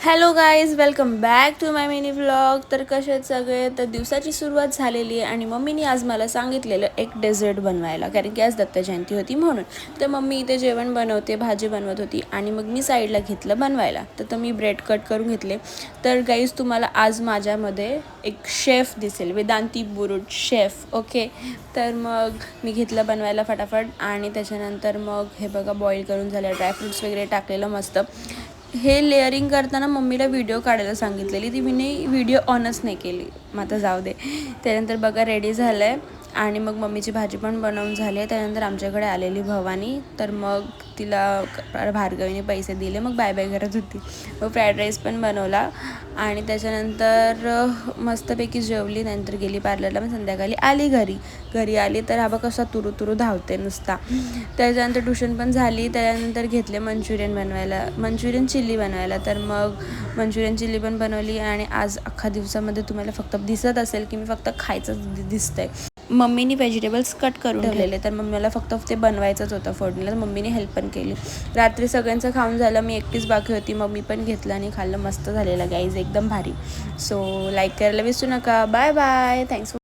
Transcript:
Hello guys, welcome back to my mini vlog. तर कसे आहेत सगळे? तर दिवसाची सुरुवात झालेली आहे आणि मम्मीने आज मला सांगितलेलं एक डेझर्ट बनवायला, कारण की आज दत्त जयंती होती म्हणून. तर मम्मी इथे जेवण बनवते, भाजी बनवत होती आणि मग मी साईडला घेतलं बनवायला. तर मी ब्रेड कट करून घेतले. तर गाईज, तुम्हाला आज माझ्यामध्ये एक शेफ दिसेल, वेदांती बुरुड शेफ. ओके, तर मग मी घेतलं बनवायला फटाफट आणि त्याच्यानंतर मग हे बघा बॉईल करून झालं, ड्रायफ्रुट्स वगैरे टाकलेलं मस्त. हे लेअरिंग करताना मम्मीला व्हिडिओ काढायला सांगितलेली, ती मी व्हिडिओ ऑनच नाही केली. मग आता जाऊ दे. त्यानंतर बघा रेडी झालं आहे आणि मग मम्मीची भाजी पण बनवून झाली आहे. त्यानंतर आमच्याकडे आलेली भवानी, तर मग तिला भार्गवीने पैसे दिले, मग बाय बाय करत होती. मग फ्राईड राईस पण बनवला आणि त्याच्यानंतर मस्तपैकी जेवली. नंतर गेली पार्लरला, मग संध्याकाळी आली घरी आली तर हा बघ कसा तुरू तुरू धावते नुसता. त्याच्यानंतर ट्युशन पण झाली. त्याच्यानंतर घेतले मंचुरियन चिल्ली बनवायला. तर मग मंचुरियन चिल्ली पण बनवली आणि आज अख्खा दिवसामध्ये तुम्हाला फक्त दिसत असेल की मी फक्त खायचं दिसतंय. मम्मीने व्हेजिटेबल्स कट करून ठेवलेले, तर मम्मीला फक्त ते बनवायचंच होतं फोडणीला. मम्मीने हेल्प पण केली. रात्री सगळ्यांचं खाऊन झालं, मी एकटीच बाकी होती. मम्मी पण घेतलं आणि खाल्लं. मस्त झालेलं गाईज, एकदम भारी. सो लाईक करायला विसरू नका. Bye bye. थँक्स.